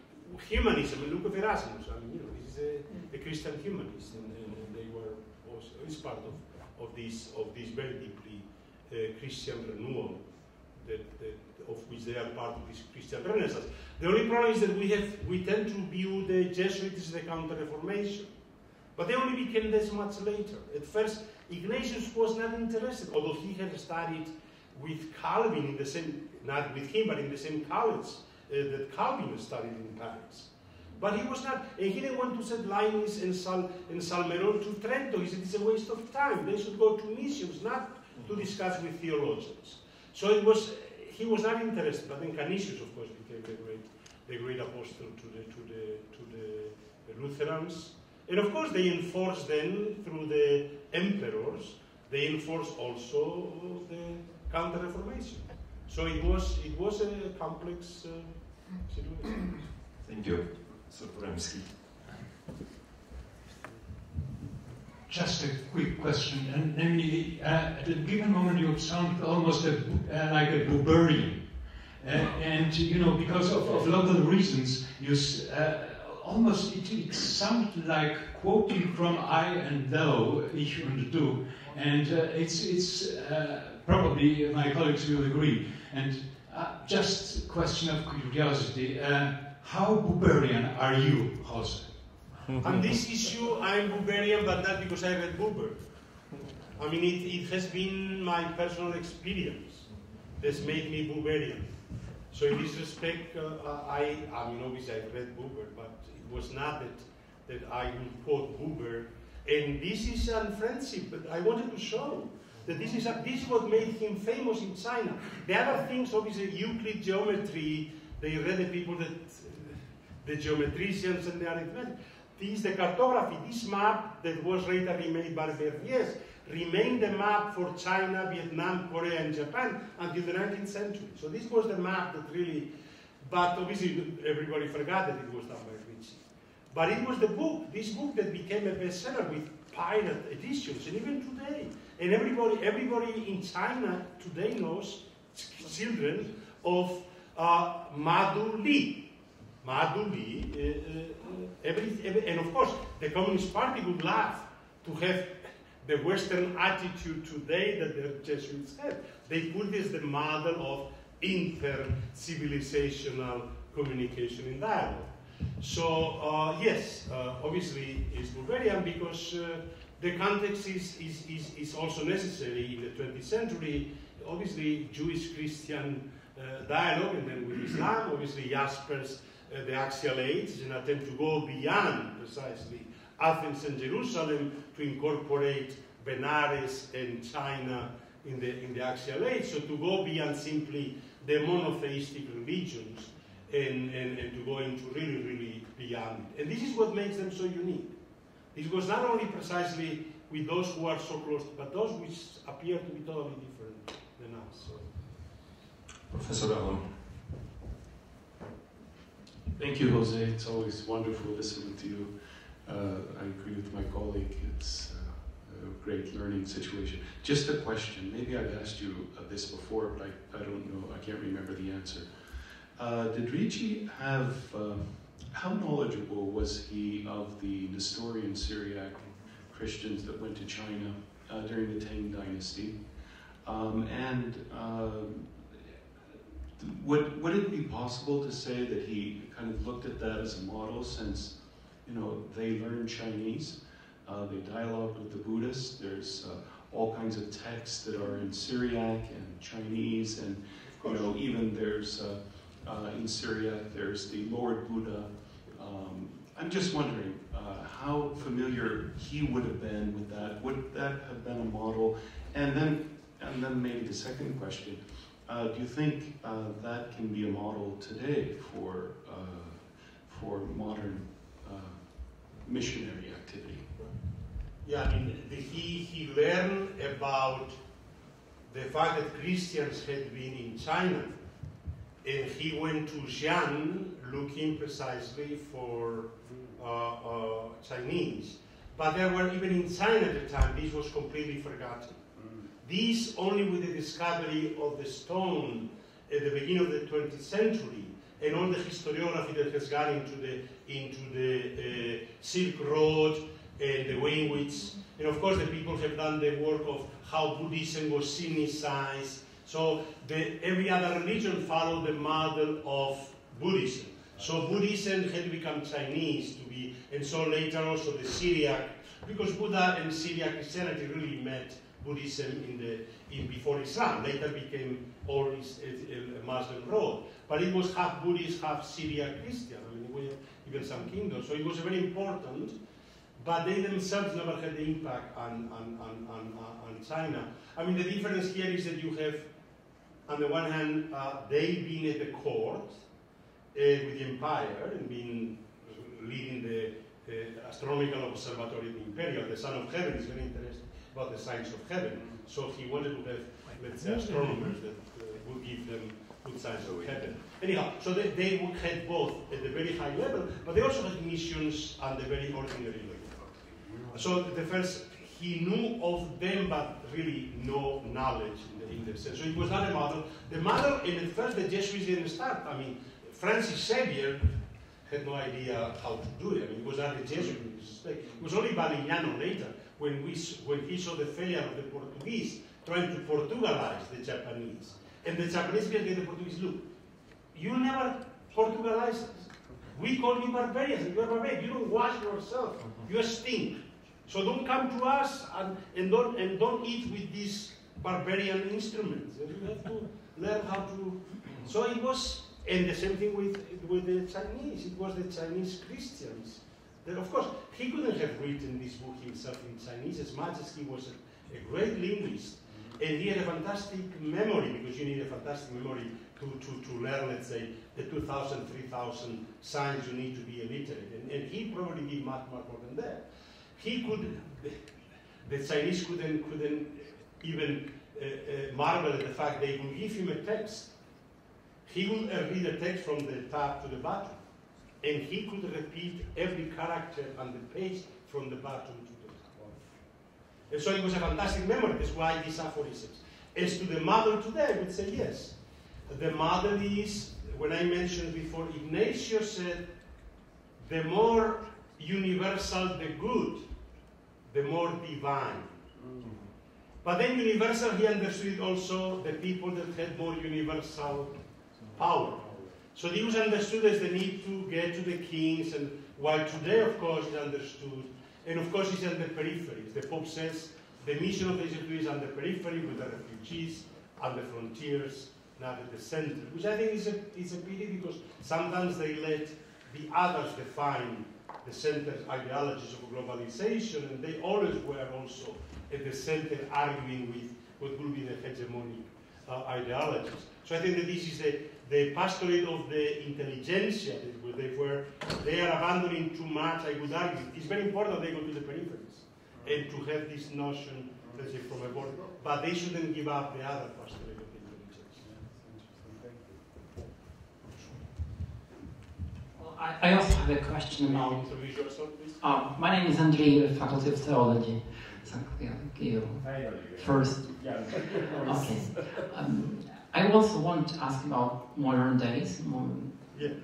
S2: humanism, and look at Erasmus. I mean, this is a Christian humanist, and they were also is part of this very deeply Christian renewal of which they are part of this Christian Renaissance. The only problem is that we tend to view the Jesuits as the Counter-Reformation, but they only became this much later. At first, Ignatius was not interested, although he had studied with Calvin in the same, not with him, but in the same college that Calvin studied in Paris. But he was not, and he didn't want to send Linus and Salmeron to Trento. He said it's a waste of time. They should go to missions, not to discuss with theologians. So he was not interested. But then Canisius, of course, became the great apostle to the Lutherans. And of course, they enforced then through the emperors. They enforced also the Counter-Reformation. So it was a complex situation.
S3: Thank you. So Poremski.
S7: Just a quick question, and namely, at a given moment you sound almost like a barbarian, and you know, because of local reasons, you almost it sounded like quoting from I and thou, ich und du, and it's probably my colleagues will agree. And just a question of curiosity. How Buberian are you, Jose?
S2: On this issue, I'm Buberian, but not because I read Buber. I mean, it has been my personal experience that's made me Buberian. So in this respect, I mean, obviously I read Buber, but it was not that I would quote Buber. And this is a friendship, but I wanted to show that this is what made him famous in China. The other things, obviously, Euclid, geometry, they read the people that, the geometricians and the arithmetic. This is the cartography. This map that was later remade by Verviers remained the map for China, Vietnam, Korea, and Japan until the 19th century. So this was the map that really, but obviously everybody forgot that it was done by Ritchie. But it was the book, this book that became a bestseller with pirate editions, and even today. And everybody in China today knows, children, of Madu Li. Madu Li, and of course, the Communist Party would love to have the Western attitude today that the Jesuits had. They put this the model of inter-civilizational communication and dialogue. So, yes, obviously it's Bulgarian because the context is also necessary in the 20th century. Obviously, Jewish-Christian dialogue, and then with Islam, obviously Jasper's the Axial Age is an attempt to go beyond precisely Athens and Jerusalem to incorporate Benares and China in the Axial Age. So to go beyond simply the monotheistic religions and to go into really, really beyond it. And this is what makes them so unique. This was not only precisely with those who are so close, but those which appear to be totally different than us. So.
S3: Professor Allen.
S8: Thank you, Jose. It's always wonderful listening to you. I agree with my colleague. It's a great learning situation. Just a question. Maybe I've asked you this before, but I don't know. I can't remember the answer. Did Ricci have... how knowledgeable was he of the Nestorian Syriac Christians that went to China during the Tang Dynasty? Would it be possible to say that he kind of looked at that as a model, since, you know, they learned Chinese, they dialogued with the Buddhists, there's all kinds of texts that are in Syriac and Chinese, and, you know, even there's, in Syriac, there's the Lord Buddha. I'm just wondering how familiar he would have been with that. Would that have been a model? And then maybe the second question, do you think that can be a model today for modern missionary activity?
S2: Yeah, I mean, he learned about the fact that Christians had been in China, and he went to Xi'an looking precisely for Chinese. But there were, even in China at the time, this was completely forgotten. This only with the discovery of the stone at the beginning of the 20th century and all the historiography that has gone into the Silk Road and the way in which, and of course the people have done the work of how Buddhism was sinicized. So every other religion followed the model of Buddhism. So Buddhism had to become Chinese to be, and so later also the Syriac, because Buddha and Syriac Christianity really met Buddhism before Islam. Later became all a Muslim road. But it was half Buddhist, half Syriac Christian. I mean, we have even some kingdoms. So it was very important, but they themselves never had the impact on China. I mean, the difference here is that you have, on the one hand, they being at the court with the empire and being leading the astronomical observatory of the Imperial. The Son of Heaven is very interested about the science of heaven. So he wanted to have, let's say, astronomers that would give them good science of heaven. Anyhow, so they had both at the very high level, but they also had missions on the very ordinary level. So the first, he knew of them, but really no knowledge in the sense. So it was not a model. The model, and at first the Jesuits didn't start. I mean, Francis Xavier had no idea how to do it. I mean, it was not a Jesuit in this respect. It was only Balignano later, when he saw the failure of the Portuguese trying to Portugalize the Japanese. And the Japanese began to the Portuguese, look, you never Portugalize us. We call you barbarians. You are barbarians. You don't wash yourself. You stink. So don't come to us and don't eat with these barbarian instruments. You have to learn how to. So it was. And the same thing with the Chinese. It was the Chinese Christians. That, of course, he couldn't have written this book himself in Chinese as much as he was a great linguist. And he had a fantastic memory, because you need a fantastic memory to learn, let's say, the 2,000, 3,000 signs you need to be illiterate. And he probably did much more than that. He could, the Chinese couldn't even marvel at the fact they would give him a text. He would read a text from the top to the bottom, and he could repeat every character on the page from the bottom to the top. And so it was a fantastic memory. That's why these aphorisms. As to the model today, I would say yes. The model is, when I mentioned before, Ignatius said, the more universal the good, the more divine. But then universal, he understood also the people that had more universal power. So he was understood as the need to get to the kings, and while today, of course, is understood, and of course, it's on the peripheries. The Pope says the mission of the Jesuits is on the periphery with the refugees, on the frontiers, not at the center, which I think is a pity, because sometimes they let the others define the center ideologies of globalization, and they always were also at the center arguing with what will be the hegemonic ideologies. So I think that this is the pastorate of the intelligentsia, where they are abandoning too much, I would argue. It's very important they go to the peripheries and to have this notion, let's say, from abroad, but they shouldn't give up the other pastorate of the intelligentsia.
S9: Well, I also have a question about...
S2: Introduce yourself, please.
S9: My name is Andrei, Faculty of Theology. First. Okay. I also want to ask about modern days.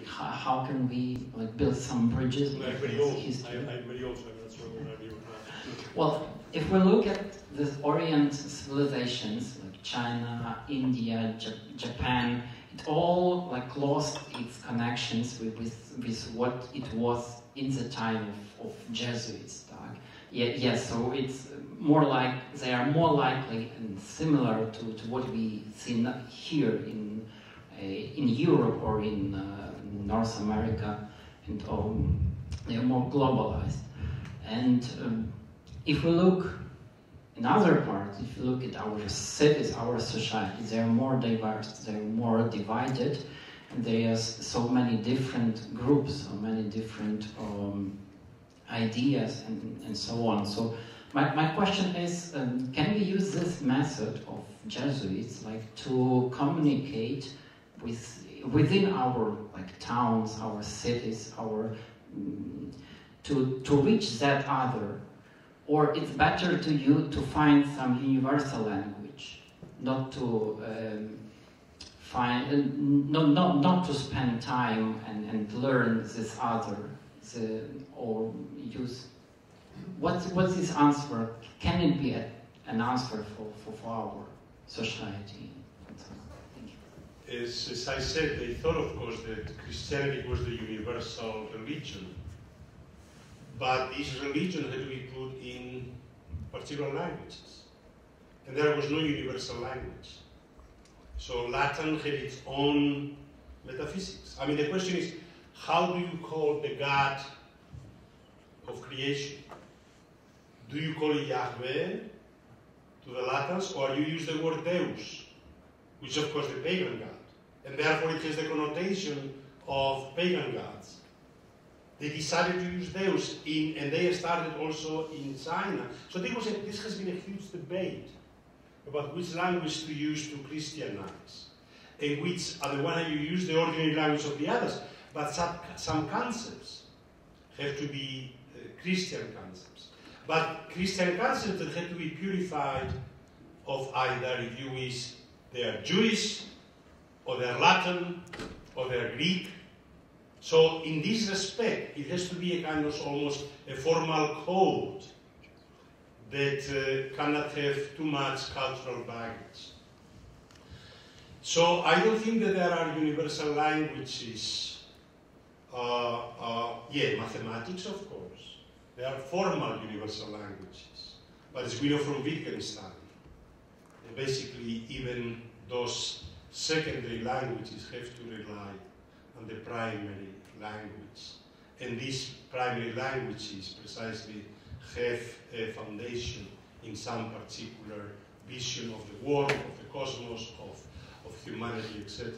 S9: How can we build some bridges with history?
S2: I'm very old, so I'm not sure what I'm
S9: Well, if we look at the Orient civilizations like China, India, Japan, it all lost its connections with what it was in the time of Jesuits. Yes, so it's more like they are more likely and similar to what we see here in Europe or in North America, and they are more globalized. And if we look in other parts, if you look at our cities, our societies, they are more diverse, they are more divided, and there are so many different groups, so many different ideas and so on. So my question is, can we use this method of Jesuits to communicate within our towns, our cities, to reach that other, or it's better to find some universal language, not to find, not to spend time and learn this other, or use. What's this answer? Can it be an answer for our society? Thank you.
S2: As I said, they thought, of course, that Christianity was the universal religion. But this religion had to be put in particular languages. And there was no universal language. So Latin had its own metaphysics. I mean, the question is, how do you call the God of creation? Do you call it Yahweh to the Latins, or you use the word Deus, which is of course the pagan god, and therefore it has the connotation of pagan gods. They decided to use Deus, and they started also in China. So this has been a huge debate about which language to use to Christianize, and which, on the one hand, you use the ordinary language of the others, but some concepts have to be Christian concepts. But Christian concepts that have to be purified of either, if you wish, they are Jewish, or they are Latin, or they are Greek. So in this respect, it has to be a kind of almost a formal code that cannot have too much cultural baggage. So I don't think that there are universal languages. Mathematics, of course. There are formal universal languages. But as we know from Wittgenstein, basically even those secondary languages have to rely on the primary language. And these primary languages precisely have a foundation in some particular vision of the world, of the cosmos, of humanity, etc.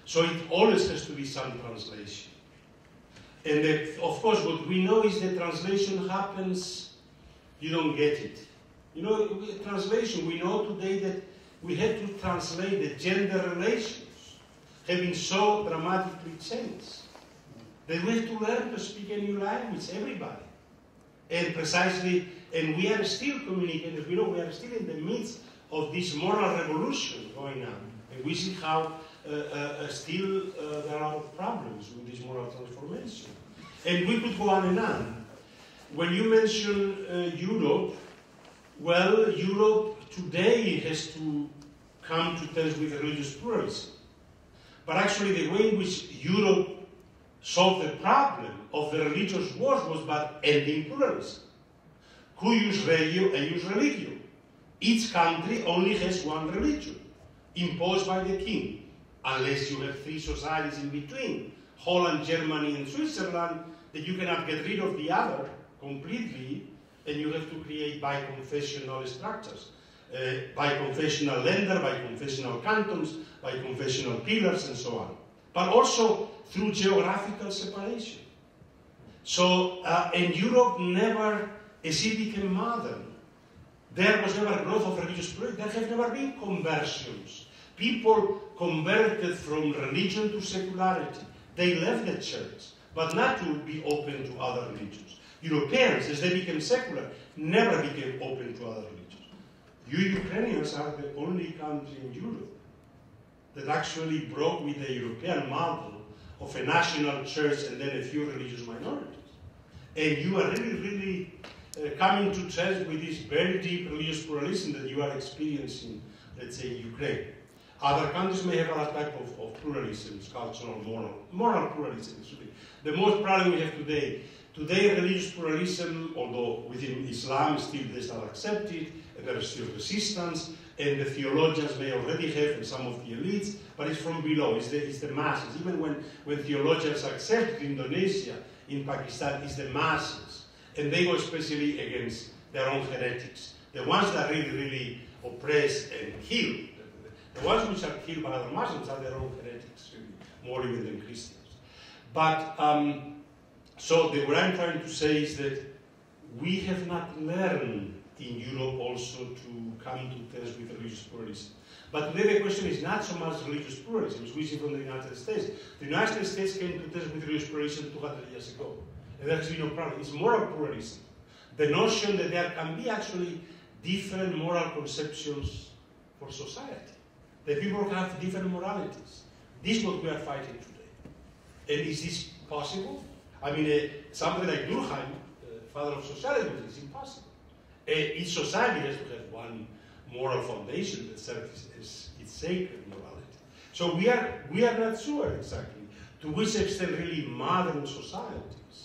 S2: So it always has to be some translation. And of course, what we know is that translation happens, you don't get it. You know, translation, we know today that we had to translate the gender relations have been so dramatically changed that we have to learn to speak a new language, everybody. And precisely, and we are still communicating, we know we are still in the midst of this moral revolution going on. And we see how still there are problems with this moral transformation. And we could go on and on. When you mention Europe, well, Europe today has to come to terms with religious pluralism. But actually the way in which Europe solved the problem of the religious wars was by ending pluralism. Cuius regio eius religio. Each country only has one religion, imposed by the king, unless you have three societies in between, Holland, Germany, and Switzerland, that you cannot get rid of the other completely, and you have to create bi-confessional structures. Bi-confessional Länder, bi-confessional cantons, bi-confessional pillars, and so on. But also through geographical separation. So, and Europe never, as it became modern, there was never growth of religious pluralism. There have never been conversions. People converted from religion to secularity. They left the church, but not to be open to other religions. Europeans, as they became secular, never became open to other religions. You Ukrainians are the only country in Europe that actually broke with the European model of a national church and then a few religious minorities. And you are really coming to terms with this very deep religious pluralism that you are experiencing, let's say, in Ukraine. Other countries may have other type of pluralisms, cultural, moral pluralism. The most problem we have today religious pluralism, although within Islam still is not accepted, and there is still resistance, and the theologians may already have, and some of the elites, but it's from below, it's the masses. Even when theologians accept Indonesia, in Pakistan, it's the masses. And they go especially against their own heretics. The ones that really oppress and kill. The ones which are killed by other Muslims are their own heretics, really, more even than Christians. But, so what I'm trying to say is that we have not learned in Europe also to come to terms with religious pluralism. But today the question is not so much religious pluralism, as we see from the United States. The United States came to terms with religious pluralism 200 years ago. And there has been no problem. It's moral pluralism. The notion that there can be actually different moral conceptions for society. that people have different moralities. This is what we are fighting today. And is this possible? I mean, somebody like Durkheim, father of socialism, is impossible. Each society has to have one moral foundation that serves as its sacred morality. So we are not sure exactly to which extent really modern societies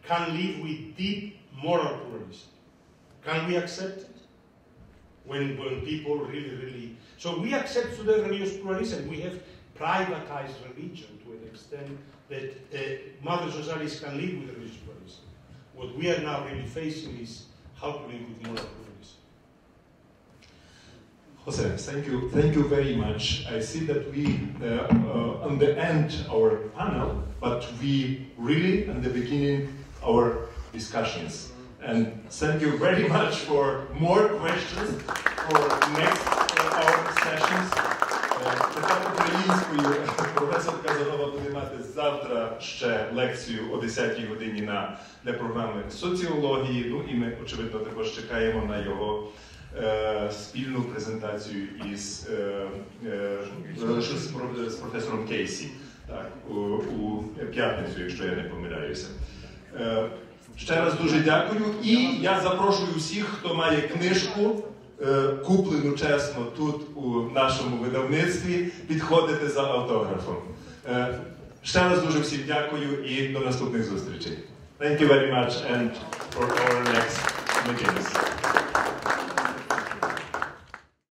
S2: can live with deep moral pluralism. Can we accept it? When people really... So we accept today religious pluralism. We have privatized religion to an extent that modern societies can live with religious pluralism. What we are now really facing is how to live with moral pluralism.
S3: Jose, thank you very much. I see that we on the end our panel, but we really in the beginning our discussions. And thank you very much for more questions for next our sessions. Тепер українською професор Каназнова буде мати завтра ще лекцію о 10-й годині для програми соціології. Ну і ми, очевидно, також чекаємо на його спільну презентацію із професором Кейсі у п'ятницю, якщо я не помиляюся. Ще раз дуже дякую. І я запрошую всіх, хто має книжку, куплену чесно тут у нашому видавництві, підходити за автографом. Ще раз дуже всім дякую і до наступних зустрічей. Thank you very much and for our next meetings.